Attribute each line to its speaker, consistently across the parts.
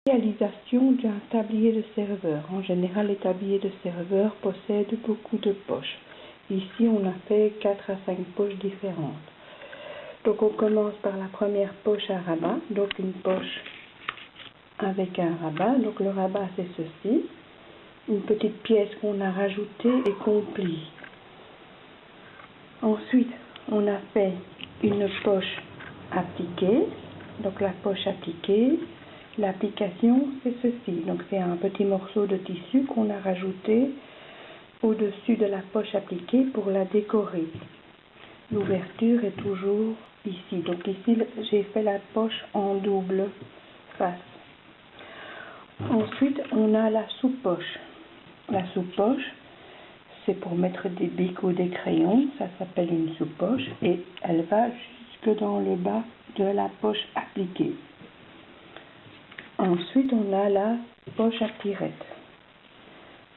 Speaker 1: Réalisation d'un tablier de serveur. En général, les tabliers de serveur possèdent beaucoup de poches. Ici, on a fait 4 à 5 poches différentes. Donc, on commence par la première poche à rabat. Donc, une poche avec un rabat. Donc, le rabat, c'est ceci. Une petite pièce qu'on a rajoutée et qu'on plie. Ensuite, on a fait une poche appliquée. Donc, la poche appliquée. L'application, c'est ceci. Donc, c'est un petit morceau de tissu qu'on a rajouté au-dessus de la poche appliquée pour la décorer. L'ouverture est toujours ici. Donc, ici, j'ai fait la poche en double face. Ensuite, on a la sous-poche. La sous-poche, c'est pour mettre des bics ou des crayons. Ça s'appelle une sous-poche et elle va jusque dans le bas de la poche appliquée. Ensuite, on a la poche à tirette.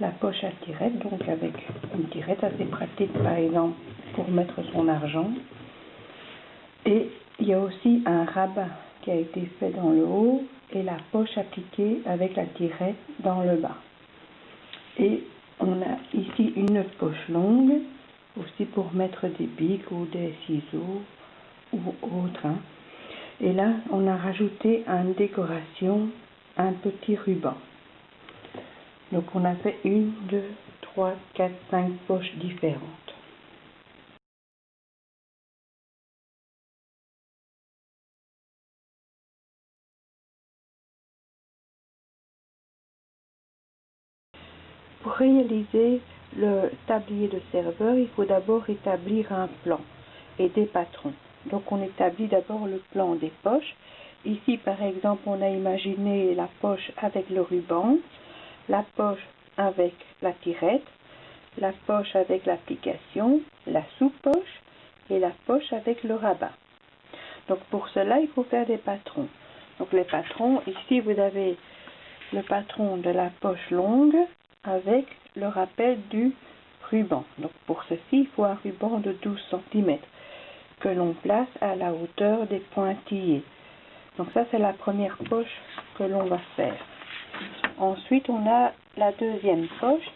Speaker 1: La poche à tirette, donc avec une tirette assez pratique, par exemple, pour mettre son argent. Et il y a aussi un rabat qui a été fait dans le haut et la poche appliquée avec la tirette dans le bas. Et on a ici une poche longue, aussi pour mettre des bics ou des ciseaux ou autre. Et là, on a rajouté une décoration, un petit ruban. Donc, on a fait 1, 2, 3, 4, 5 poches différentes. Pour réaliser le tablier de serveur, il faut d'abord établir un plan et des patrons. Donc, on établit d'abord le plan des poches. Ici, par exemple, on a imaginé la poche avec le ruban, la poche avec la tirette, la poche avec l'application, la sous-poche et la poche avec le rabat. Donc pour cela, il faut faire des patrons. Donc les patrons, ici vous avez le patron de la poche longue avec le rappel du ruban. Donc pour ceci, il faut un ruban de 12 cm que l'on place à la hauteur des pointillés. Donc ça, c'est la première poche que l'on va faire. Ensuite, on a la deuxième poche,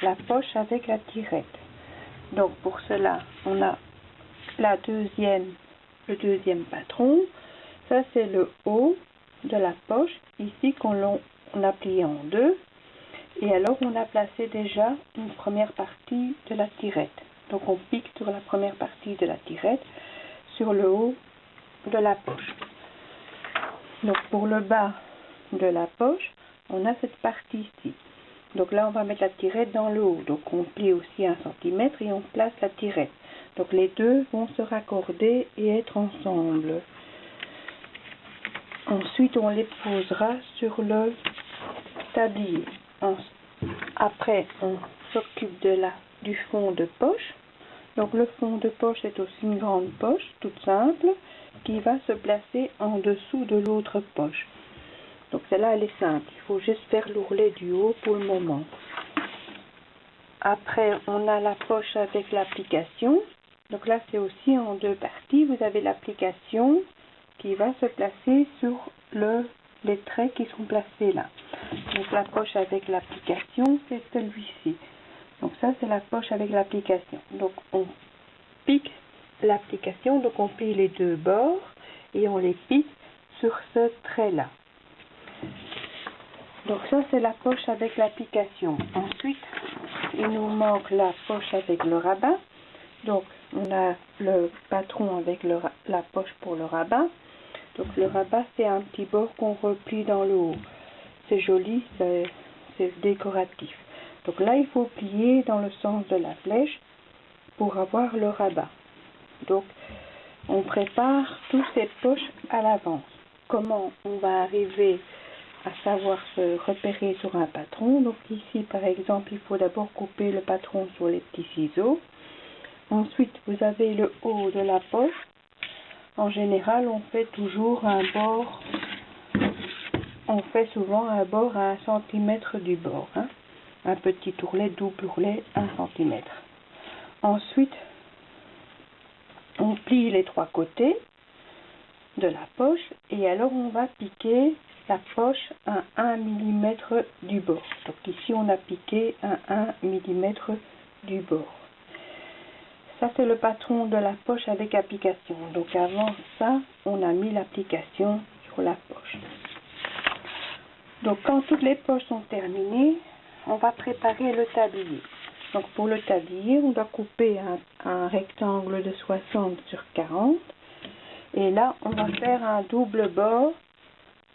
Speaker 1: la poche avec la tirette. Donc pour cela, on a le deuxième patron. Ça, c'est le haut de la poche, ici qu'on a plié en deux. Et alors, on a placé déjà une première partie de la tirette. Donc, on pique sur la première partie de la tirette sur le haut de la poche. Donc, pour le bas de la poche, on a cette partie ici. Donc là, on va mettre la tirette dans le haut. Donc, on plie aussi 1 cm et on place la tirette. Donc, les deux vont se raccorder et être ensemble. Ensuite, on les posera sur le tablier. Après, on s'occupe du fond de poche. Donc, le fond de poche est aussi une grande poche, toute simple, qui va se placer en dessous de l'autre poche. Donc, celle-là, elle est simple. Il faut juste faire l'ourlet du haut pour le moment. Après, on a la poche avec l'application. Donc là, c'est aussi en deux parties. Vous avez l'application qui va se placer sur les traits qui sont placés là. Donc la poche avec l'application, c'est celui-ci. Donc ça, c'est la poche avec l'application. Donc on pique l'application, donc on plie les deux bords et on les pique sur ce trait-là. Donc ça, c'est la poche avec l'application. Ensuite, il nous manque la poche avec le rabat. Donc, on a le patron avec la poche pour le rabat. Donc, le rabat, c'est un petit bord qu'on replie dans le haut. C'est joli, c'est décoratif. Donc là, il faut plier dans le sens de la flèche pour avoir le rabat. Donc, on prépare toutes ces poches à l'avance. Comment on va arriver à savoir se repérer sur un patron? Donc ici, par exemple, il faut d'abord couper le patron sur les petits ciseaux. Ensuite, vous avez le haut de la poche. En général, on fait toujours un bord. On fait souvent un bord à 1 cm du bord. Un petit ourlet, double ourlet, 1 cm. Ensuite, on plie les trois côtés de la poche et alors on va piquer la poche à 1 mm du bord. Donc ici on a piqué à 1 mm du bord. Ça c'est le patron de la poche avec application. Donc avant ça, on a mis l'application sur la poche. Donc quand toutes les poches sont terminées, on va préparer le tablier. Donc pour le tablier, on doit couper un rectangle de 60 sur 40. Et là, on va faire un double bord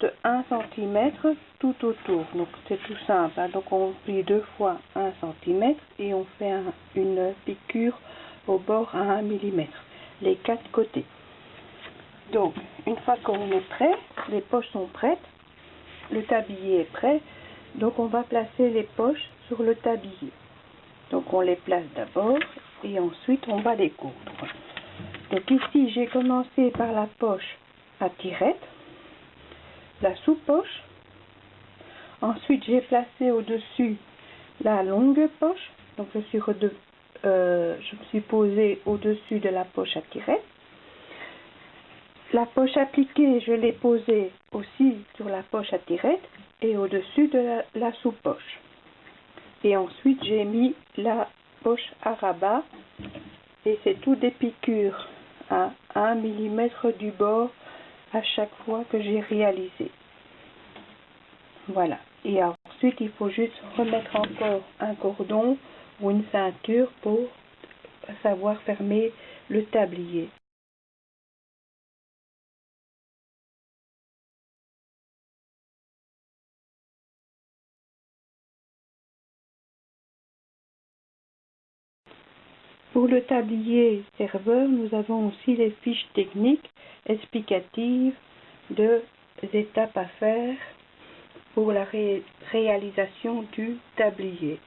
Speaker 1: de 1 cm tout autour. Donc c'est tout simple, hein. Donc on plie 2 fois 1 cm et on fait une piqûre au bord à 1 mm, les 4 côtés. Donc une fois qu'on est prêt, les poches sont prêtes, le tablier est prêt, donc on va placer les poches sur le tablier. Donc on les place d'abord et ensuite on va les coudre. Donc ici j'ai commencé par la poche à tirette, la sous-poche, ensuite j'ai placé au-dessus la longue poche, donc je me suis posée au-dessus de la poche à tirette. La poche appliquée, je l'ai posée aussi sur la poche à tirette et au-dessus de la sous-poche. Et ensuite j'ai mis la poche à rabat et c'est tout des piqûres à 1 mm du bord à chaque fois que j'ai réalisé. Voilà. Et ensuite il faut juste remettre encore un cordon ou une ceinture pour savoir fermer le tablier. Pour le tablier serveur, nous avons aussi les fiches techniques explicatives des étapes à faire pour la réalisation du tablier.